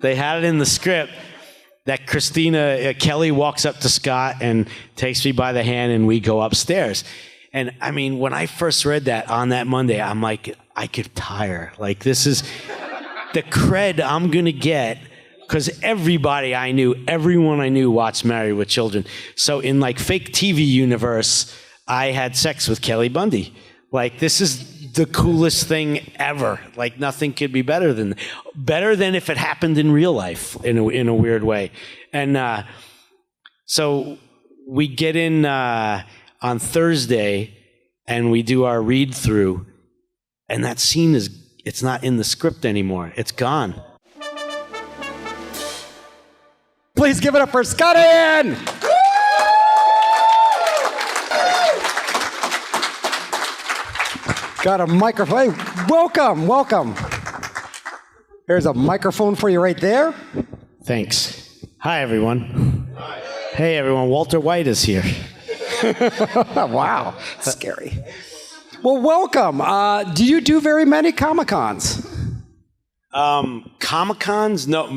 They had it in the script that Kelly walks up to Scott and takes me by the hand and we go upstairs. And I mean, when I first read that on that Monday, I'm like, I could tire. Like, this is the cred I'm going to get because everyone I knew watched Married with Children. So in like fake TV universe, I had sex with Kelly Bundy. Like, this is the coolest thing ever. Like, nothing could be better than if it happened in real life in a weird way. And so we get in on Thursday and we do our read through, and that scene it's not in the script anymore. It's gone. Please give it up for Scott Ian! Got a microphone. Hey, welcome. There's a microphone for you right there. Thanks. Hi, everyone. Hi. Hey, everyone. Walter White is here. Wow, scary. Well, welcome. Do you do very many Comic-Cons? Comic-Cons? No,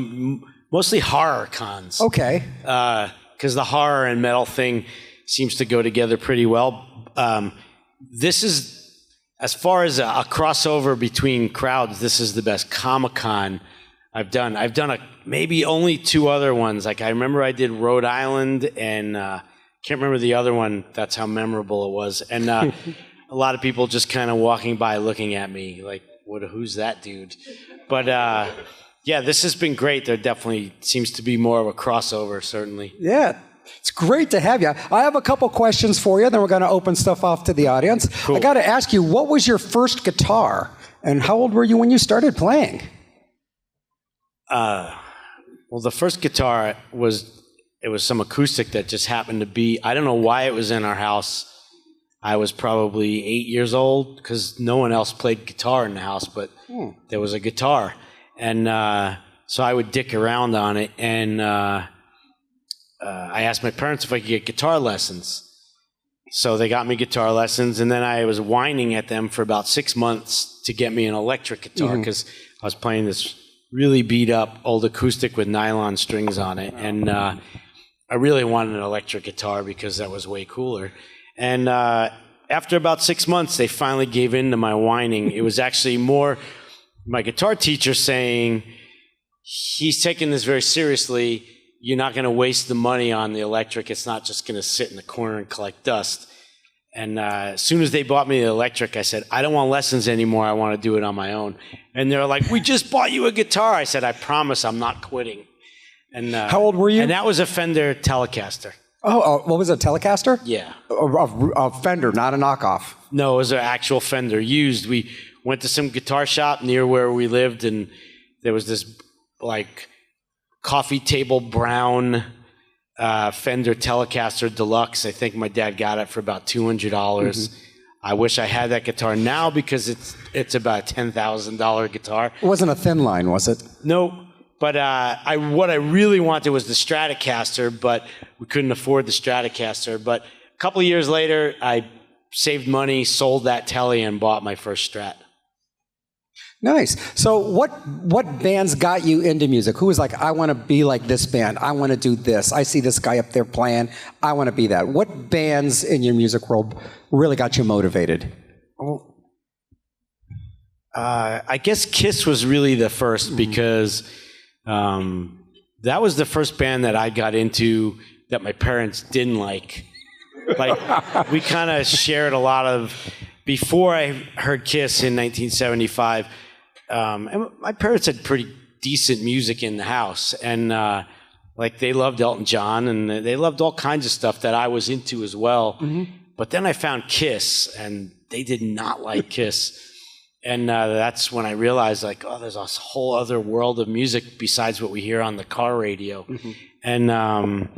mostly horror cons. Okay. Because the horror and metal thing seems to go together pretty well. This is, as far as a crossover between crowds, this is the best Comic-Con I've done. I've done maybe only 2 other ones. Like, I remember I did Rhode Island and can't remember the other one. That's how memorable it was. And a lot of people just kind of walking by looking at me like, who's that dude? But yeah, this has been great. There definitely seems to be more of a crossover, certainly. Yeah. It's great to have you. I have a couple questions for you, then we're going to open stuff off to the audience. Cool. I got to ask you, what was your first guitar? And how old were you when you started playing? Well, the first guitar was some acoustic that just happened to be, I don't know why it was in our house. I was probably 8 years old because no one else played guitar in the house, but there was a guitar. And so I would dick around on it, and I asked my parents if I could get guitar lessons. So they got me guitar lessons, and then I was whining at them for about 6 months to get me an electric guitar because I was playing this really beat up old acoustic with nylon strings on it. And I really wanted an electric guitar because that was way cooler. And after about 6 months, they finally gave in to my whining. It was actually more my guitar teacher saying, he's taking this very seriously. You're not going to waste the money on the electric. It's not just going to sit in the corner and collect dust. And as soon as they bought me the electric, I said, I don't want lessons anymore. I want to do it on my own. And they're like, we just bought you a guitar. I said, I promise I'm not quitting. And how old were you? And that was a Fender Telecaster. Oh, what was it, a Telecaster? Yeah. A Fender, not a knockoff. No, it was an actual Fender, used. We went to some guitar shop near where we lived, and there was this, like, coffee table brown Fender Telecaster Deluxe. I think my dad got it for about $200. I wish I had that guitar now because it's about a $10,000 guitar. It wasn't a thin line, was it? No. But what I really wanted was the Stratocaster, but we couldn't afford the Stratocaster. But a couple of years later, I saved money, sold that Tele, and bought my first Strat. Nice. So what bands got you into music? Who was like, I want to be like this band. I want to do this. I see this guy up there playing. I want to be that. What bands in your music world really got you motivated? I guess Kiss was really the first because that was the first band that I got into that my parents didn't like. Like, we kind of shared a lot of, before I heard Kiss in 1975, and my parents had pretty decent music in the house, and like, they loved Elton John, and they loved all kinds of stuff that I was into as well. But then I found Kiss, and they did not like Kiss. And that's when I realized, like, oh, there's a whole other world of music besides what we hear on the car radio. And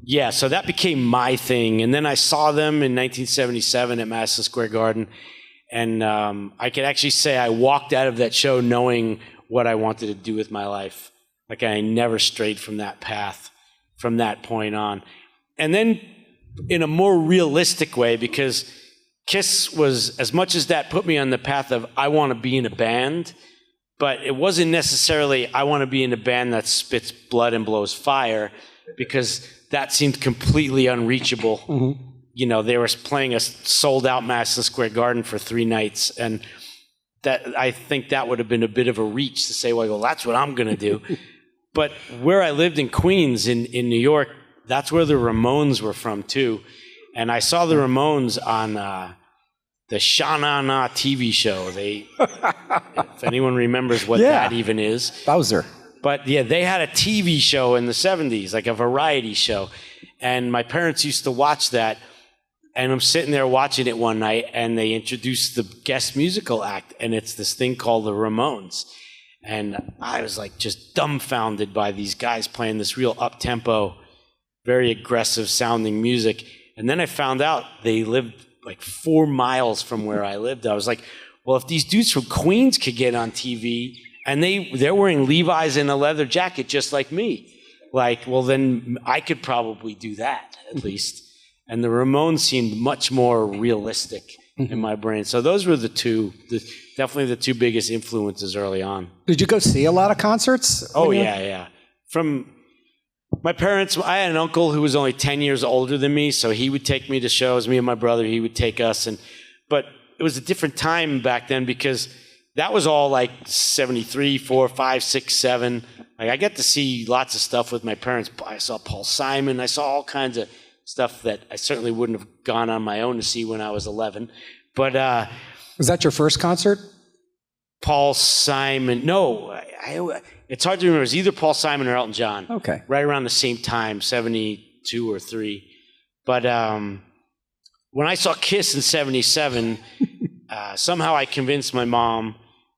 yeah, so that became my thing. And then I saw them in 1977 at Madison Square Garden. And I could actually say I walked out of that show knowing what I wanted to do with my life. Like, I never strayed from that path from that point on. And then in a more realistic way, because Kiss was, as much as that put me on the path of I want to be in a band, But it wasn't necessarily, I want to be in a band that spits blood and blows fire, because that seemed completely unreachable. Mm-hmm. You know, they were playing a sold-out Madison Square Garden for 3 nights, and that I think that would have been a bit of a reach to say, well, that's what I'm going to do. But where I lived in Queens, in New York, that's where the Ramones were from, too. And I saw the Ramones on the Sha-Na-Na TV show. If anyone remembers what that even is. Bowser. But yeah, they had a TV show in the 70s, like a variety show. And my parents used to watch that. And I'm sitting there watching it one night, and they introduced the guest musical act, and it's this thing called the Ramones. And I was like just dumbfounded by these guys playing this real up-tempo, very aggressive sounding music. And then I found out they lived like 4 miles from where I lived. I was like, well, if these dudes from Queens could get on TV, and they're wearing Levi's and a leather jacket just like me, like, well, then I could probably do that at least. And the Ramones seemed much more realistic in my brain. So those were definitely the 2 biggest influences early on. Did you go see a lot of concerts? Oh, yeah. From my parents, I had an uncle who was only 10 years older than me, so he would take me to shows. Me and my brother, he would take us. But it was a different time back then, because that was all like 73, 4, 5, 6, 7. Like, I got to see lots of stuff with my parents. I saw Paul Simon. I saw all kinds of stuff that I certainly wouldn't have gone on my own to see when I was 11. But was that your first concert? Paul Simon. No, it's hard to remember. It was either Paul Simon or Elton John. Okay. Right around the same time, 72 or 3. But when I saw Kiss in 77, somehow I convinced my mom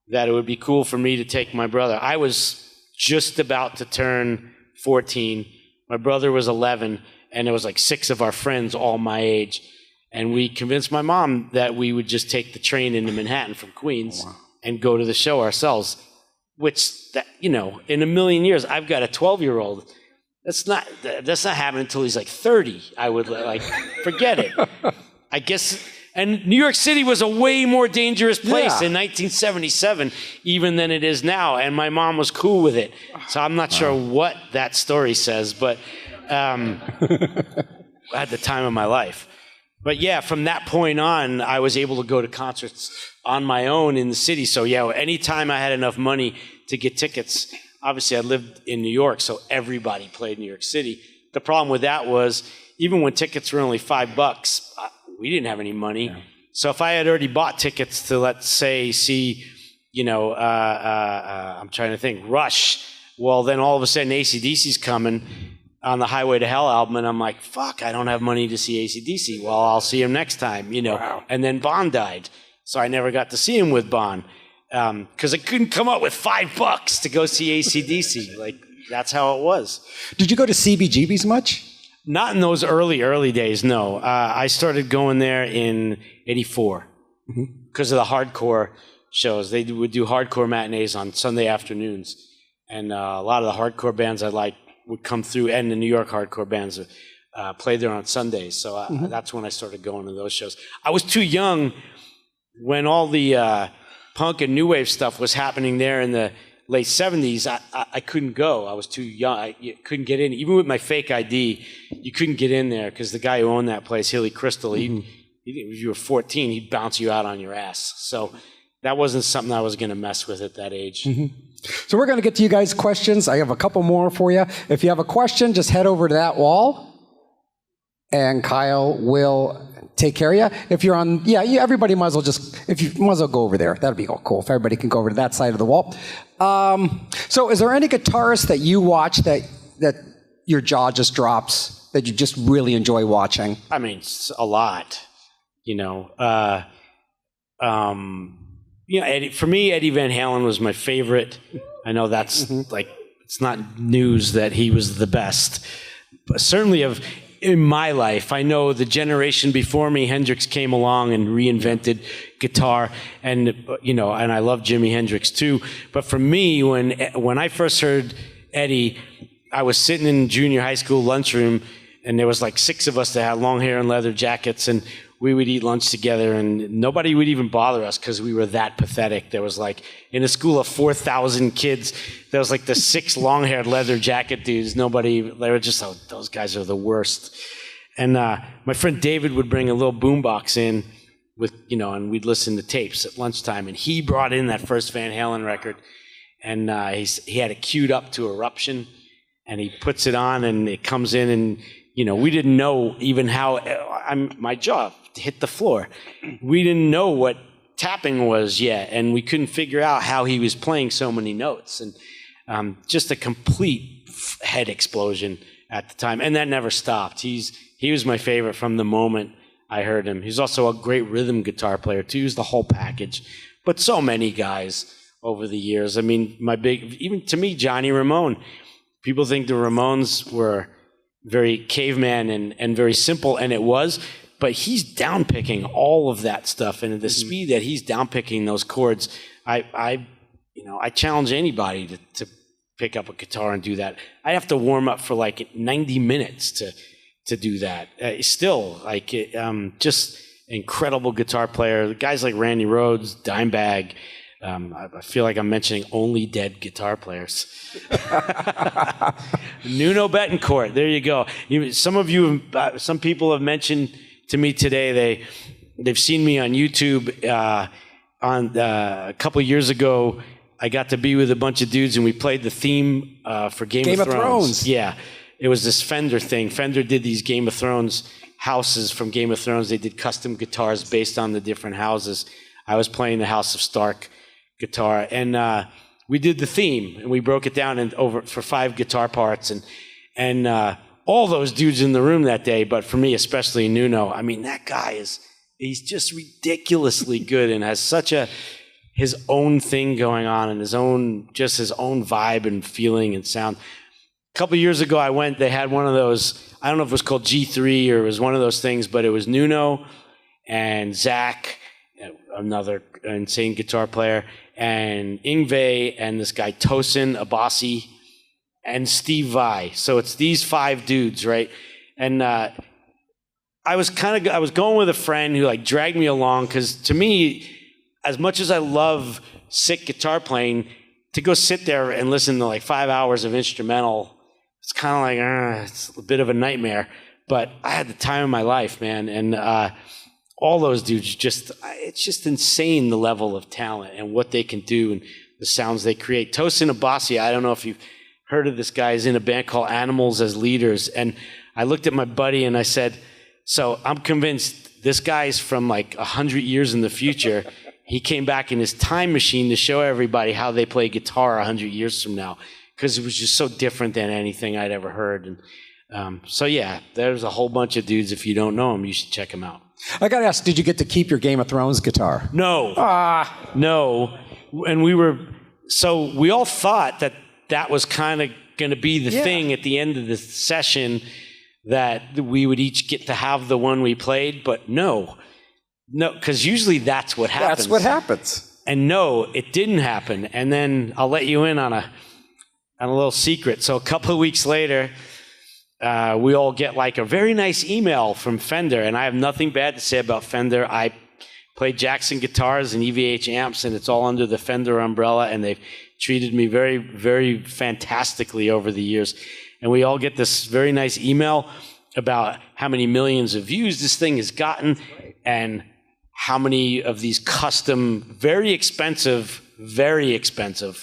that it would be cool for me to take my brother. I was just about to turn 14. My brother was 11. And there was like 6 of our friends, all my age. And we convinced my mom that we would just take the train into Manhattan from Queens and go to the show ourselves. Which, in a million years, I've got a 12-year-old. That's not happening until he's like 30. I would forget it. I guess. And New York City was a way more dangerous place in 1977, even than it is now. And my mom was cool with it. So I'm not sure what that story says, but at the time of my life. But yeah, from that point on, I was able to go to concerts on my own in the city. So yeah, anytime I had enough money to get tickets, obviously I lived in New York, so everybody played New York City. The problem with that was, even when tickets were only $5, we didn't have any money. Yeah. So if I had already bought tickets to, let's say, see, I'm trying to think, Rush, well, then all of a sudden AC/DC's coming on the Highway to Hell album, and I'm like, fuck, I don't have money to see AC/DC. Well, I'll see him next time, Wow. And then Bon died, so I never got to see him with Bon, because I couldn't come up with $5 to go see AC/DC. Like, that's how it was. Did you go to CBGB's much? Not in those early days, no. I started going there in 84 because of the hardcore shows. They would do hardcore matinees on Sunday afternoons, and a lot of the hardcore bands I liked would come through, and the New York hardcore bands played there on Sundays. So that's when I started going to those shows. I was too young when all the punk and new wave stuff was happening there in the late 70s. I couldn't go. I was too young. I couldn't get in. Even with my fake ID, you couldn't get in there because the guy who owned that place, Hilly Crystal, if you were 14, he'd bounce you out on your ass. So that wasn't something I was going to mess with at that age. So we're going to get to you guys' questions. I have a couple more for you. If you have a question, just head over to that wall, and Kyle will take care of you. If you're on, everybody might as well go over there. That'd be cool if everybody can go over to that side of the wall. So is there any guitarist that you watch that your jaw just drops, that you just really enjoy watching? I mean, a lot, for me, Eddie Van Halen was my favorite. I know that's it's not news that he was the best, but certainly in my life, I know the generation before me, Hendrix came along and reinvented guitar, and and I love Jimi Hendrix too. But for me, when I first heard Eddie, I was sitting in junior high school lunchroom, and there was like 6 of us that had long hair and leather jackets, and we would eat lunch together, and nobody would even bother us because we were that pathetic. There was like, in a school of 4,000 kids, there was like the 6 long-haired leather jacket dudes. They were just, oh, those guys are the worst. And my friend David would bring a little boombox in with, and we'd listen to tapes at lunchtime. And he brought in that first Van Halen record, and he had it queued up to Eruption, and he puts it on, and it comes in, and we didn't know even how my jaw hit the floor. We didn't know what tapping was yet, and we couldn't figure out how he was playing so many notes, and just a complete head explosion at the time. And that never stopped. He was my favorite from the moment I heard him. He's also a great rhythm guitar player too. He's the whole package. But so many guys over the years. I mean, even to me, Johnny Ramone. People think the Ramones were very caveman and very simple, and it was. But he's downpicking all of that stuff, and at the speed that he's downpicking those chords, I challenge anybody to pick up a guitar and do that. I have to warm up for like 90 minutes to do that. Still, just incredible guitar player. Guys like Randy Rhoads, Dimebag. I feel like I'm mentioning only dead guitar players. Nuno Bettencourt. There you go. Some people have mentioned to me today they've seen me on YouTube. A couple years ago, I got to be with a bunch of dudes, and we played the theme for Game of Thrones. Yeah. It was this Fender thing. Fender did these Game of Thrones houses from Game of Thrones. They did custom guitars based on the different houses. I was playing the House of Stark guitar, and we did the theme, and we broke it down for 5 guitar parts, and all those dudes in the room that day, but for me, especially Nuno, I mean, that guy he's just ridiculously good and has such his own thing going on and his own vibe and feeling and sound. A couple of years ago, they had one of those, I don't know if it was called G3 or it was one of those things, but it was Nuno and Zach, another insane guitar player, and Yngwie and this guy Tosin Abasi and Steve Vai. So it's these 5 dudes, right? And I was going with a friend who like dragged me along, because to me, as much as I love sick guitar playing, to go sit there and listen to like 5 hours of instrumental, it's kind of like, it's a bit of a nightmare. But I had the time of my life, man. And all those dudes, it's just insane, the level of talent and what they can do and the sounds they create. Tosin Abasi, I don't know if you've heard of this guy. He's in a band called Animals as Leaders. And I looked at my buddy and I said, so I'm convinced this guy's from like 100 years in the future. He came back in his time machine to show everybody how they play guitar 100 years from now, because it was just so different than anything I'd ever heard. And so yeah, there's a whole bunch of dudes. If you don't know them, you should check them out. I got to ask, did you get to keep your Game of Thrones guitar? No. No. And we all thought that was kind of going to be the thing at the end of the session, that we would each get to have the one we played, but no, because usually that's what happens. That's what happens. And no, it didn't happen. And then I'll let you in on a little secret. So a couple of weeks later, we all get like a very nice email from Fender, and I have nothing bad to say about Fender. I play Jackson guitars and EVH amps, and it's all under the Fender umbrella, and they've treated me very, very fantastically over the years. And we all get this very nice email about how many millions of views this thing has gotten, and how many of these custom, very expensive,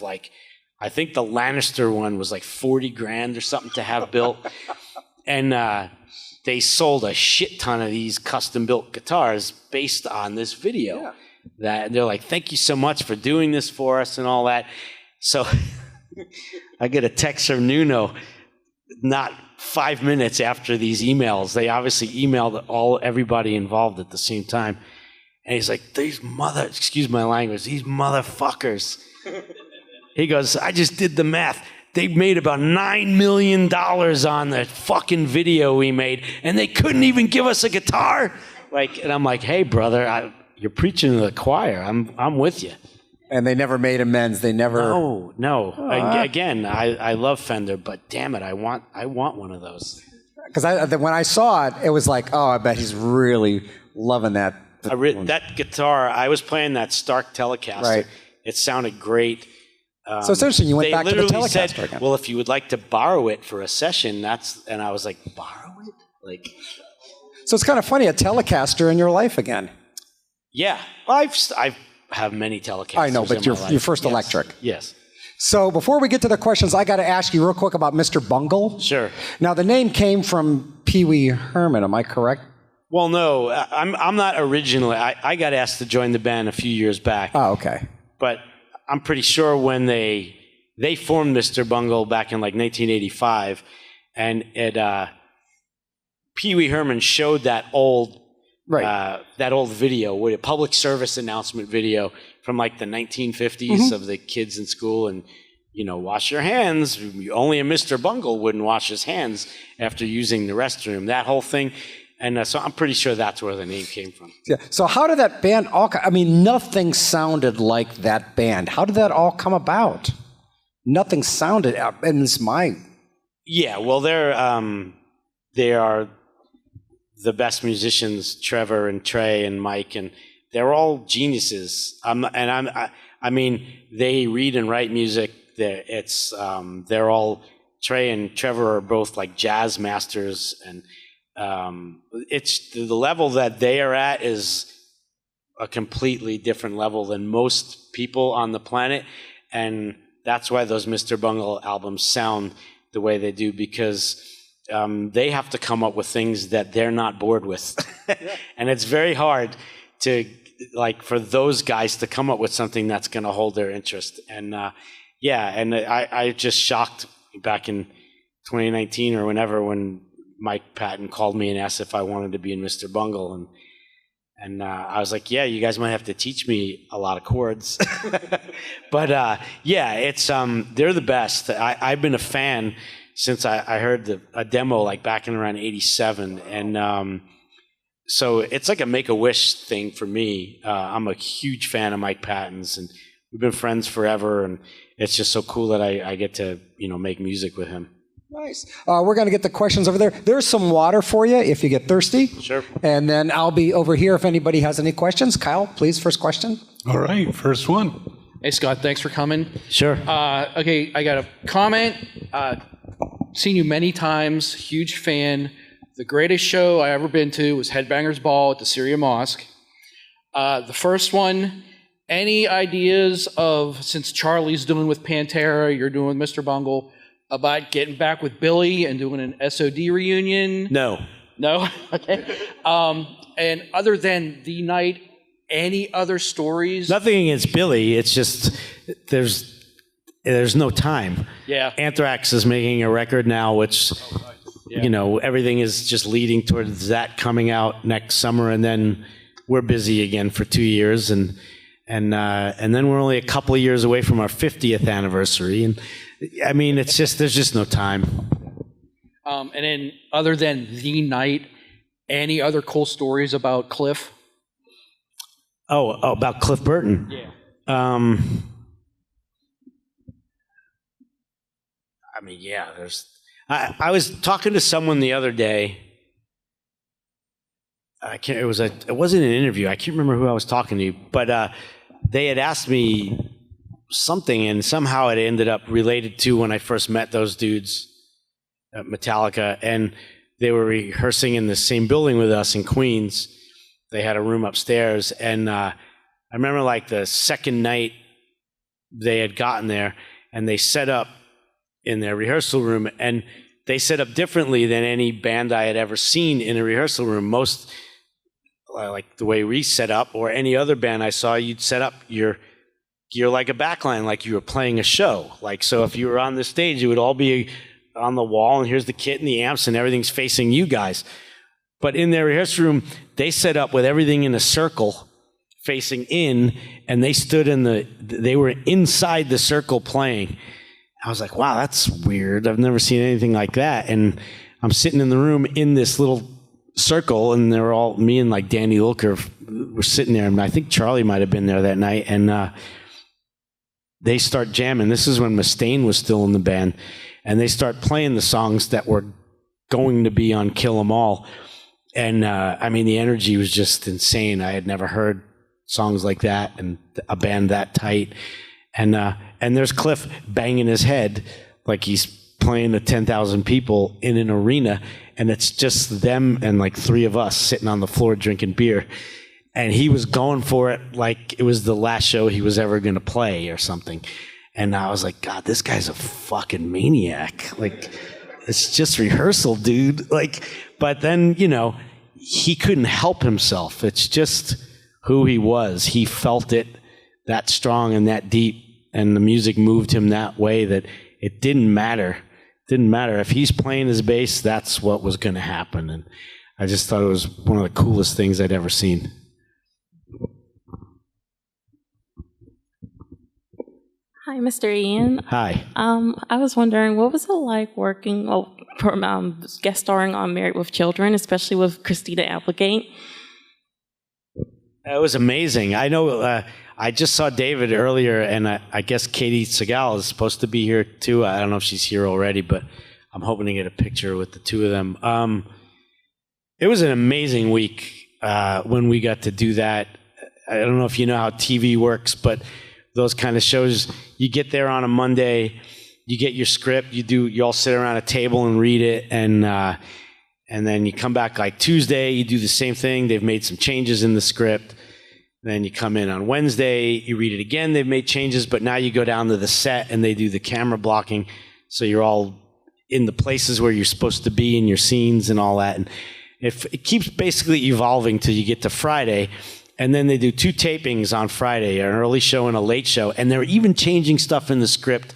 like I think the Lannister one was like 40 grand or something to have built. And they sold a shit ton of these custom-built guitars based on this video. Yeah. That they're like, thank you so much for doing this for us and all that. So I get a text from Nuno not 5 minutes after these emails. They obviously emailed everybody involved at the same time. And he's like, excuse my language, these motherfuckers. He goes, I just did the math. They made about $9 million on the fucking video we made, and they couldn't even give us a guitar. And I'm like, hey, brother, you're preaching to the choir. I'm with you. And they never made amends. They never. No. Again, I love Fender, but damn it, I want one of those. Because when I saw it, it was like, oh, I bet he's really, loving that. That guitar, I was playing that Stark Telecaster. Right. It sounded great. So it's interesting. You went back to the Telecaster said, again. well, if you would like to borrow it for a session, and I was like, borrow it? Like, so it's kind of funny, a Telecaster in your life again. Yeah. Well, I have many Telecasters. I know, but your first electric. Yes. So before we get to the questions, I got to ask you real quick about Mr. Bungle. Sure. Now, the name came from Pee Wee Herman, am I correct? Well, no, I'm not originally. I got asked to join the band a few years back. Oh, okay. But I'm pretty sure when they formed Mr. Bungle back in like 1985, and Pee Wee Herman showed that old video, with a public service announcement video from like the 1950s of the kids in school, and wash your hands. Only a Mr. Bungle wouldn't wash his hands after using the restroom. That whole thing. And so I'm pretty sure that's where the name came from. Yeah. So how did that band nothing sounded like that band. How did that all come about? Nothing sounded, and it's mine. Yeah, well, they are the best musicians, Trevor and Trey and Mike, and they're all geniuses. I mean, they read and write music. They're all, Trey and Trevor are both like jazz masters, and it's the level that they are at is a completely different level than most people on the planet, and that's why those Mr. Bungle albums sound the way they do, because they have to come up with things that they're not bored with. And it's very hard for those guys to come up with something that's going to hold their interest. And I just shocked back in 2019 or whenever, when Mike Patton called me and asked if I wanted to be in Mr. Bungle, and I was like, yeah, you guys might have to teach me a lot of chords. But it's they're the best. I've been a fan since I heard a demo like back in around '87, and so it's like a Make-A-Wish thing for me. I'm a huge fan of Mike Patton's, and we've been friends forever, and it's just so cool that I get to make music with him. Nice. We're going to get the questions over there. There's some water for you if you get thirsty. Sure. And then I'll be over here if anybody has any questions. Kyle, please, first question. All right, first one. Hey, Scott, thanks for coming. Sure. Okay, I got a comment. Seen you many times, huge fan. The greatest show I ever been to was Headbangers Ball at the Syria Mosque. The first one, any ideas of, since Charlie's doing with Pantera, you're doing with Mr. Bungle, about getting back with Billy and doing an SOD reunion? No. No? Okay. And other than The Night, any other stories? Nothing against Billy. It's just there's no time. Yeah. Anthrax is making a record now, which everything is just leading towards that coming out next summer, and then we're busy again for 2 years, and then we're only a couple of years away from our 50th anniversary, and I mean, it's just there's just no time. And then, other than The Night, any other cool stories about Cliff? Oh, about Cliff Burton. Yeah. I mean, yeah. I was talking to someone the other day. It wasn't an interview. I can't remember who I was talking to, but they had asked me something, and somehow it ended up related to when I first met those dudes at Metallica, and they were rehearsing in the same building with us in Queens. They had a room upstairs, and I remember like the second night they had gotten there, and they set up in their rehearsal room, and they set up differently than any band I had ever seen in a rehearsal room. Most, like the way we set up, or any other band I saw, you'd set up your gear like a backline, like you were playing a show. Like, so if you were on the stage, it would all be on the wall, and here's the kit and the amps, and everything's facing you guys. But in their rehearsal room, they set up with everything in a circle facing in, and they were inside the circle playing. I was like, wow, that's weird. I've never seen anything like that. And I'm sitting in the room in this little circle, and they were all, me and like Danny Lilker were sitting there, and I think Charlie might have been there that night, and they start jamming. This is when Mustaine was still in the band, and they start playing the songs that were going to be on Kill 'Em All. And I mean, the energy was just insane. I had never heard songs like that and a band that tight. And there's Cliff banging his head like he's playing to 10,000 people in an arena, and it's just them and like 3 of us sitting on the floor drinking beer. And he was going for it like it was the last show he was ever going to play or something. And I was like, God, this guy's a fucking maniac. Like, it's just rehearsal, dude. Like, but then, you know, he couldn't help himself. It's just who he was. He felt it that strong and that deep, and the music moved him that way that it didn't matter. It didn't matter. If he's playing his bass, that's what was going to happen. And I just thought it was one of the coolest things I'd ever seen. Hi, Mr. Ian. Hi. I was wondering, what was it like working, guest starring on Married with Children, especially with Christina Applegate? It was amazing. I know I just saw David earlier, and I guess Katie Segal is supposed to be here too. I don't know if she's here already, but I'm hoping to get a picture with the 2 of them. It was an amazing week when we got to do that. I don't know if you know how TV works, but those kind of shows, you get there on a Monday, you get your script, you all sit around a table and read it, and then you come back like Tuesday, you do the same thing. They've made some changes in the script. Then you come in on Wednesday, you read it again. They've made changes, but now you go down to the set and they do the camera blocking, so you're all in the places where you're supposed to be in your scenes and all that. And it keeps basically evolving till you get to Friday. And then they do 2 tapings on Friday, an early show and a late show. And they're even changing stuff in the script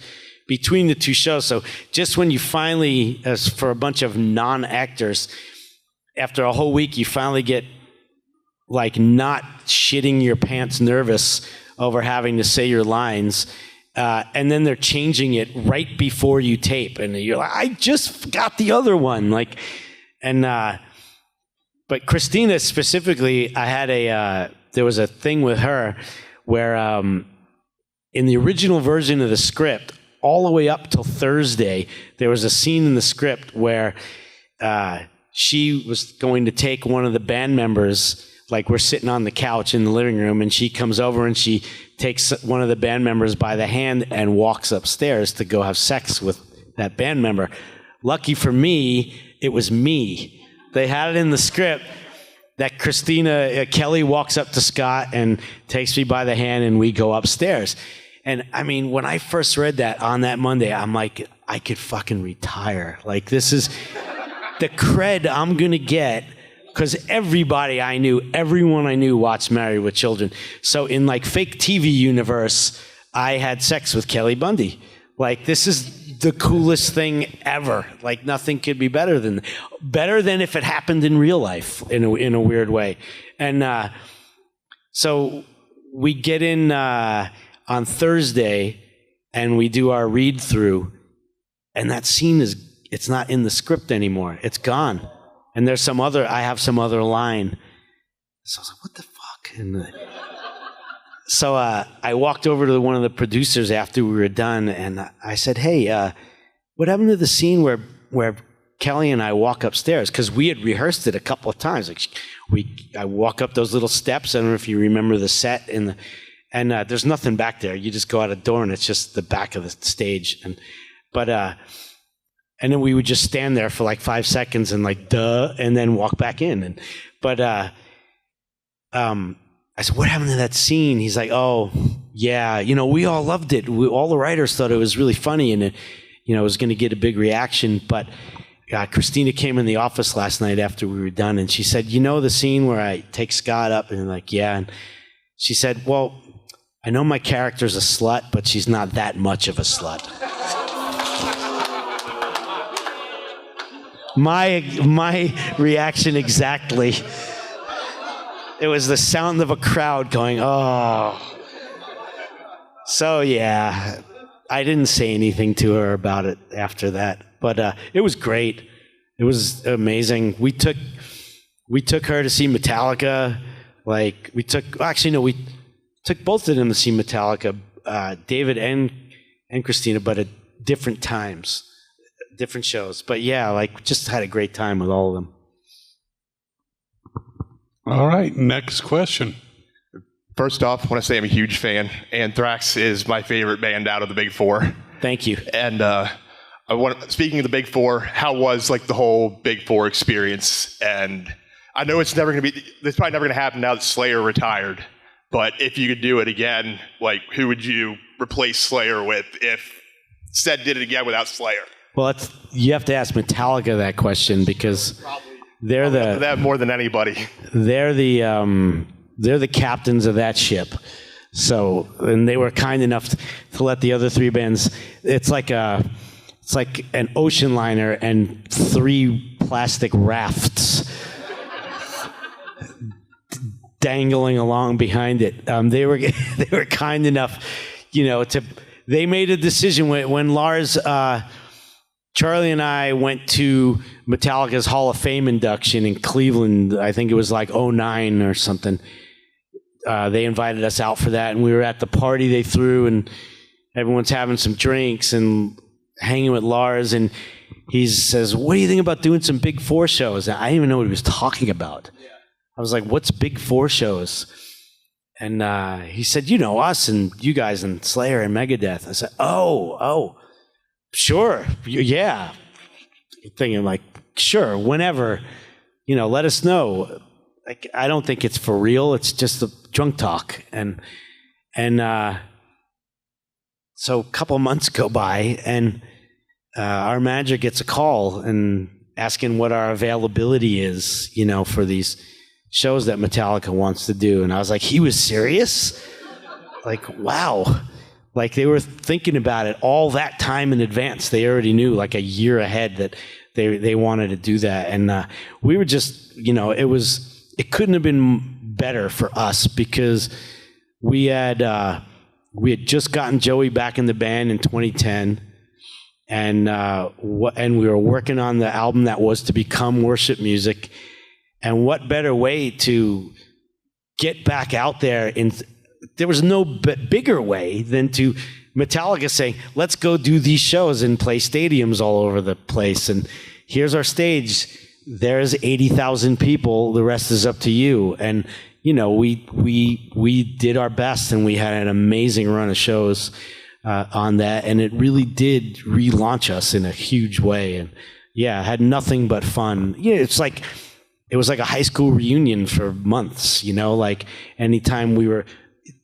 between the 2 shows. So just when you finally, as for a bunch of non-actors, after a whole week, you finally get like not shitting your pants nervous over having to say your lines. And then they're changing it right before you tape. And you're like, I just got the other one. Like, and, but Christina specifically, I had there was a thing with her where in the original version of the script, all the way up till Thursday, there was a scene in the script where she was going to take one of the band members, like we're sitting on the couch in the living room, and she comes over and she takes one of the band members by the hand and walks upstairs to go have sex with that band member. Lucky for me, it was me. They had it in the script that Kelly walks up to Scott and takes me by the hand and we go upstairs. And I mean, when I first read that on that Monday, I'm like, I could fucking retire. Like, this is the cred I'm going to get, because everyone I knew watched Married with Children. So in like fake TV universe, I had sex with Kelly Bundy. Like, this is the coolest thing ever. Like, nothing could be better than if it happened in real life in a weird way. And so we get in on Thursday and we do our read through, and that scene it's not in the script anymore. It's gone. And I have some other line. So I was like, what the fuck? And so I walked over to one of the producers after we were done, and I said, hey, what happened to the scene where Kelly and I walk upstairs? Because we had rehearsed it a couple of times. Like I walk up those little steps. I don't know if you remember the set. And there's nothing back there. You just go out a door, and it's just the back of the stage. And then we would just stand there for like 5 seconds and like, duh, and then walk back in. I said, what happened to that scene? He's like, oh, yeah, we all loved it. All the writers thought it was really funny, and it was going to get a big reaction. But Christina came in the office last night after we were done, and she said, the scene where I take Scott up? And I'm like, yeah. And she said, well, I know my character's a slut, but she's not that much of a slut. My reaction exactly. It was the sound of a crowd going, oh. So, yeah, I didn't say anything to her about it after that. But it was great. It was amazing. We took her to see Metallica. We took both of them to see Metallica, David and Christina, but at different times, different shows. But, yeah, just had a great time with all of them. All right, next question. First off, I want to say I'm a huge fan. Anthrax is my favorite band out of the Big Four. Thank you. And speaking of the Big Four, how was like the whole Big Four experience? And I know it's probably never going to happen now that Slayer retired. But if you could do it again, like who would you replace Slayer with if Seth did it again without Slayer? Well, you have to ask Metallica that question because they're that more than anybody. They're the captains of that ship. So, and they were kind enough to let the other three bands. It's like an ocean liner and 3 plastic rafts dangling along behind it. They were kind enough, they made a decision when Lars, Charlie and I went to Metallica's Hall of Fame induction in Cleveland. I think it was like 2009 or something. They invited us out for that, and we were at the party they threw, and everyone's having some drinks and hanging with Lars, and he says, "What do you think about doing some Big Four shows?" And I didn't even know what he was talking about. Yeah. I was like, "What's Big Four shows?" And he said, us and you guys and Slayer and Megadeth. I said, oh, sure, yeah. Thinking like, sure, whenever, let us know. Like, I don't think it's for real. It's just a drunk talk. And so a couple of months go by, and our manager gets a call and asking what our availability is, for these shows that Metallica wants to do. And I was like, he was serious? Like, wow. Like, they were thinking about it all that time in advance. They already knew, like, a year ahead that they wanted to do that. And we were just, it couldn't have been better for us because we had just gotten Joey back in the band in 2010, and we were working on the album that was to become Worship Music. And what better way to get back out there? There was no bigger way than to Metallica saying, "Let's go do these shows and play stadiums all over the place. And here's our stage. There's 80,000 people. The rest is up to you." And we did our best, and we had an amazing run of shows on that, and it really did relaunch us in a huge way. And yeah, had nothing but fun. Yeah, it was like a high school reunion for months. Like anytime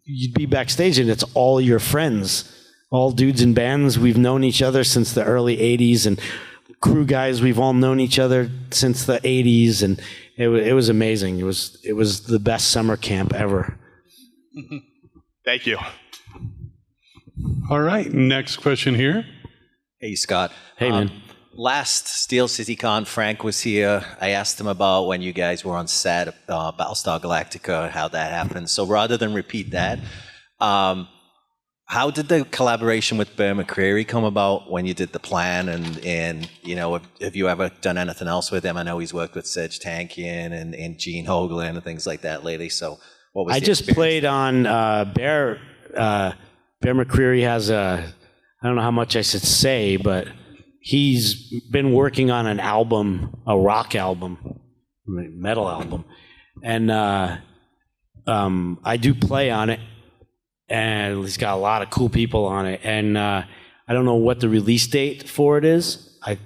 you'd be backstage, and it's all your friends, all dudes in bands. We've known each other since the early '80s, and crew guys, we've all known each other since the '80s, and it was amazing. It was the best summer camp ever. Thank you. All right, next question here. Hey, Scott. Hey, man. Last Steel City Con, Frank was here. I asked him about when you guys were on set, Battlestar Galactica, how that happened. So rather than repeat that, how did the collaboration with Bear McCreary come about when you did the plan? And have you ever done anything else with him? I know he's worked with Serge Tankian and Gene Hoglan and things like that lately. So what was I just played on Bear. Bear McCreary has I don't know how much I should say, but he's been working on an album, a rock album, metal album. And I do play on it. And he's got a lot of cool people on it. And I don't know what the release date for it is. I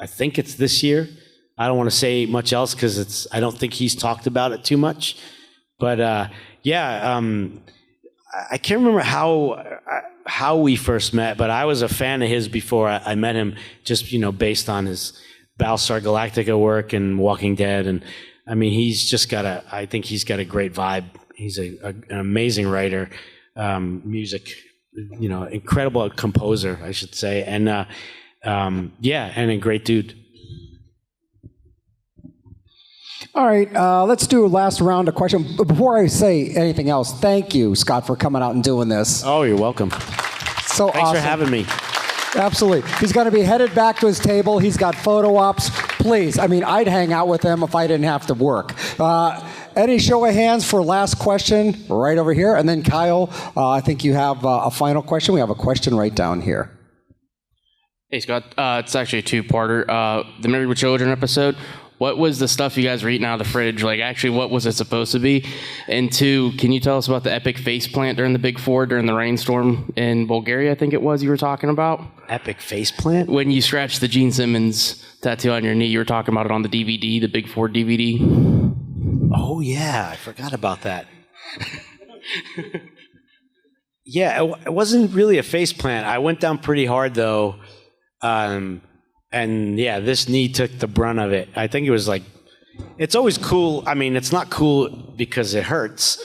think it's this year. I don't want to say much else because I don't think he's talked about it too much. But I can't remember how we first met, but I was a fan of his before I met him, just based on his Battlestar Galactica work and Walking Dead. And I mean, I think he's got a great vibe. He's an amazing writer. Music, incredible composer, I should say, and and a great dude. All right, let's do a last round of questions. But before I say anything else, thank you, Scott, for coming out and doing this. Oh, you're welcome. So Thanks awesome. for having me. Absolutely. He's going to be headed back to his table. He's got photo ops. Please, I'd hang out with him if I didn't have to work. Any show of hands for last question right over here? And then Kyle, I think you have a final question. We have a question right down here. Hey, Scott. It's actually a two-parter. The Married with Children episode, what was the stuff you guys were eating out of the fridge? Like, actually, what was it supposed to be? And two, can you tell us about the epic face plant during the Big Four, during the rainstorm in Bulgaria, I think it was, you were talking about? Epic face plant? When you scratched the Gene Simmons tattoo on your knee, you were talking about it on the DVD, the Big Four DVD. Oh, yeah, I forgot about that. Yeah, it wasn't really a face plant. I went down pretty hard, though. And yeah, this knee took the brunt of it. I think it was like, it's always cool. I mean, it's not cool because it hurts.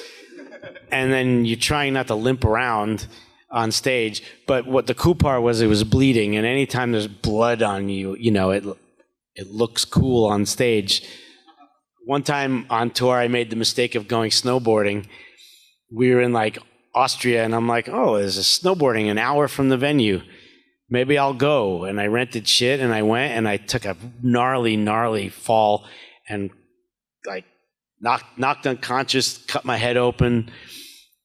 And then you're trying not to limp around on stage. But what the cool part was, it was bleeding. And anytime there's blood on you, you know, it looks cool on stage. One time on tour, I made the mistake of going snowboarding. We were in like Austria, and I'm like, oh, there's a snowboarding an hour from the venue. Maybe I'll go. And I rented shit, and I went, and I took a gnarly fall, and like knocked unconscious, cut my head open,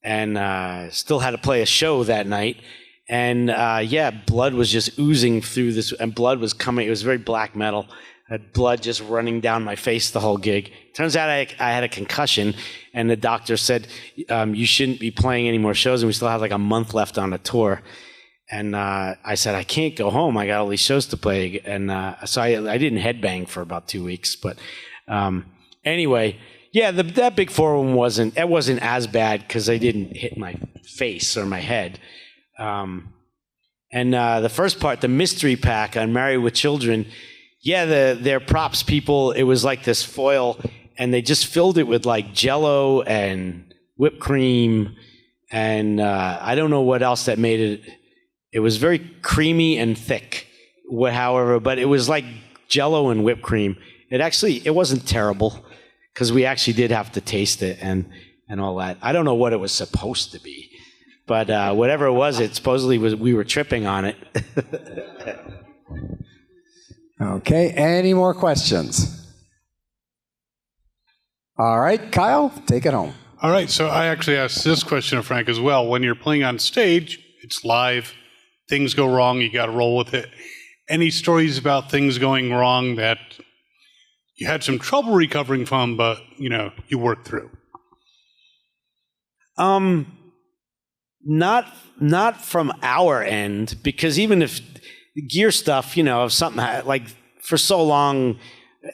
and still had to play a show that night. And yeah, blood was just oozing through this, and blood was coming. It was very black metal. I had blood just running down my face the whole gig. Turns out I had a concussion, and the doctor said, you shouldn't be playing any more shows, and we still have like a month left on the tour. And I said, I can't go home. I got all these shows to play. And so I didn't headbang for about 2 weeks. But anyway, yeah, that Big Four one wasn't as bad because I didn't hit my face or my head. And the first part, the mystery pack on Married with Children, yeah, their props people, it was like this foil, and they just filled it with like Jell-O and whipped cream, and I don't know what else that made it. It was very creamy and thick, however, but it was like Jell-O and whipped cream. It wasn't terrible, because we actually did have to taste it and all that. I don't know what it was supposed to be, but whatever it was, it supposedly was. We were tripping on it. Okay, any more questions? All right, Kyle, take it home. All right, so I actually asked this question of Frank as well. When you're playing on stage, it's live, things go wrong, you got to roll with it. Any stories about things going wrong that you had some trouble recovering from, but you worked through? Not from our end, because even if gear stuff, if something like for so long,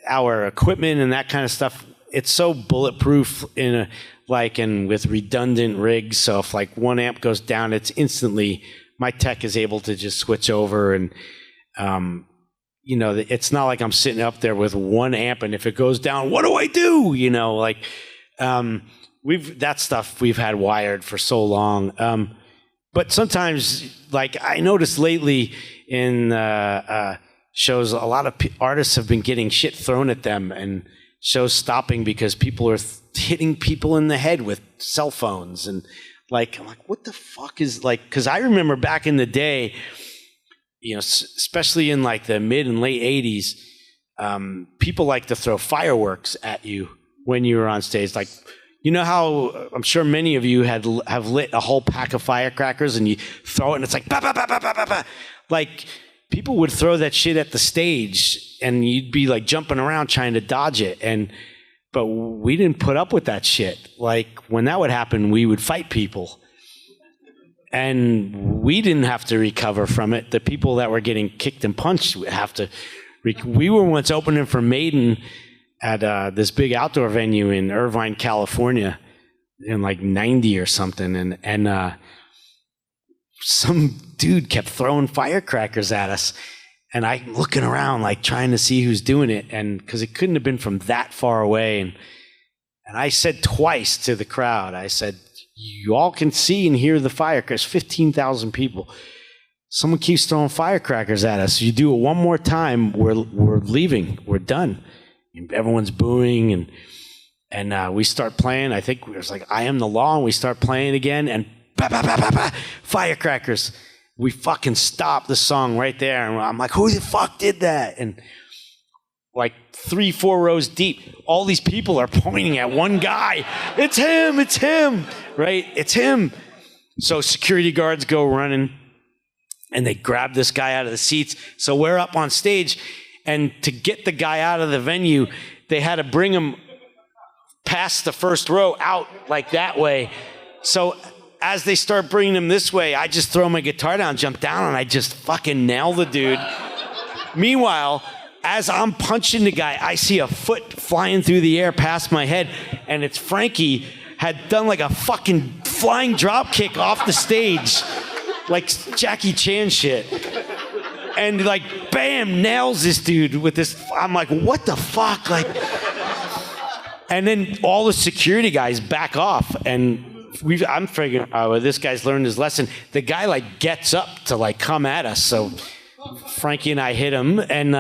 our equipment and that kind of stuff, it's so bulletproof and with redundant rigs. So if like one amp goes down, it's instantly my tech is able to just switch over, and it's not like I'm sitting up there with one amp and if it goes down, what do I do? That stuff we've had wired for so long. But sometimes, like I noticed lately in shows, a lot of artists have been getting shit thrown at them and shows stopping because people are hitting people in the head with cell phones. And I'm like, what the fuck is because I remember back in the day, especially in like the mid and late 80s, people like to throw fireworks at you when you were on stage. Like, you know how I'm sure many of you have lit a whole pack of firecrackers and you throw it and it's like, bah, bah, bah, bah, bah, bah, bah. Like, people would throw that shit at the stage and you'd be like jumping around trying to dodge it. But we didn't put up with that shit. Like, when that would happen, we would fight people. And we didn't have to recover from it. The people that were getting kicked and punched would have to. We were once opening for Maiden at this big outdoor venue in Irvine, California, in like 90 or something. And some dude kept throwing firecrackers at us. And I'm looking around, like trying to see who's doing it. And because it couldn't have been from that far away. And I said twice to the crowd, I said, you all can see and hear the firecrackers, 15,000 people. Someone keeps throwing firecrackers at us. You do it one more time, we're leaving. We're done. Everyone's booing, and we start playing. I think it was like I Am the Law, and we start playing again, and bah, bah, bah, bah, bah, firecrackers. We fucking stopped the song right there, and I'm like, who the fuck did that? And like 3-4 rows deep, all these people are pointing at one guy. It's him, right? It's him. So security guards go running, and they grab this guy out of the seats. So we're up on stage, And to get the guy out of the venue, they had to bring him past the first row out like that way. So as they start bringing him this way, I just throw my guitar down, jump down, and I just fucking nail the dude. Meanwhile, as I'm punching the guy, I see a foot flying through the air past my head, and it's Frankie had done like a fucking flying drop kick off the stage, like Jackie Chan shit. And like, bam, nails this dude with this. I'm like, what the fuck? Like, and then all the security guys back off, and I'm figuring, oh, this guy's learned his lesson. The guy like gets up to like come at us, so Frankie and I hit him, and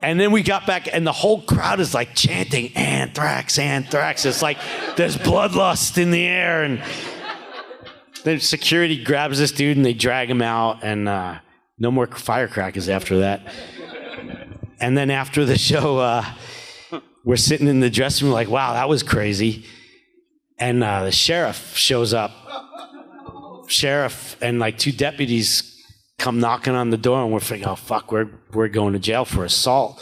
then we got back, and the whole crowd is like chanting Anthrax, Anthrax. It's like there's bloodlust in the air, and then security grabs this dude and they drag him out, and no more firecrackers after that. And then after the show, we're sitting in the dressing room like, wow, that was crazy. And the sheriff shows up. Sheriff and like 2 deputies come knocking on the door, and we're thinking, oh, fuck, we're going to jail for assault.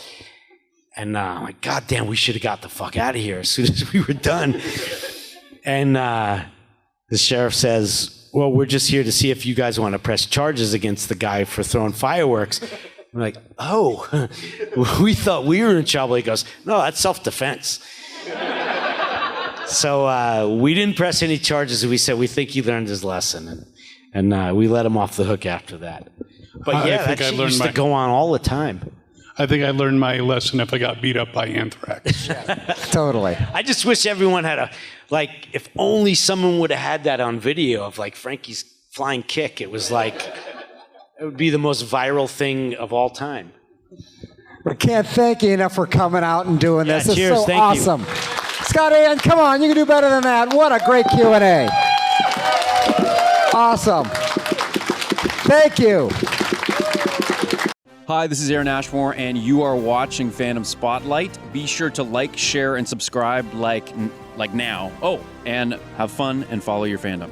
And I'm like, God damn, we should have got the fuck out of here as soon as we were done. And the sheriff says, well, we're just here to see if you guys want to press charges against the guy for throwing fireworks. We're like, oh, we thought we were in trouble. He goes, no, that's self-defense. So we didn't press any charges. We said, we think he learned his lesson. And we let him off the hook after that. But yeah, that shit used to go on all the time. I think I learned my lesson if I got beat up by Anthrax. Totally. I just wish everyone had if only someone would have had that on video of like Frankie's flying kick. It was like, it would be the most viral thing of all time. We can't thank you enough for coming out and doing this. It's cheers, so thank awesome. you. Scott Ian, come on, you can do better than that. What a great Q&A. Awesome. Thank you. Hi, this is Aaron Ashmore, and you are watching Fandom Spotlight. Be sure to like, share, and subscribe like now. Oh, and have fun and follow your fandom.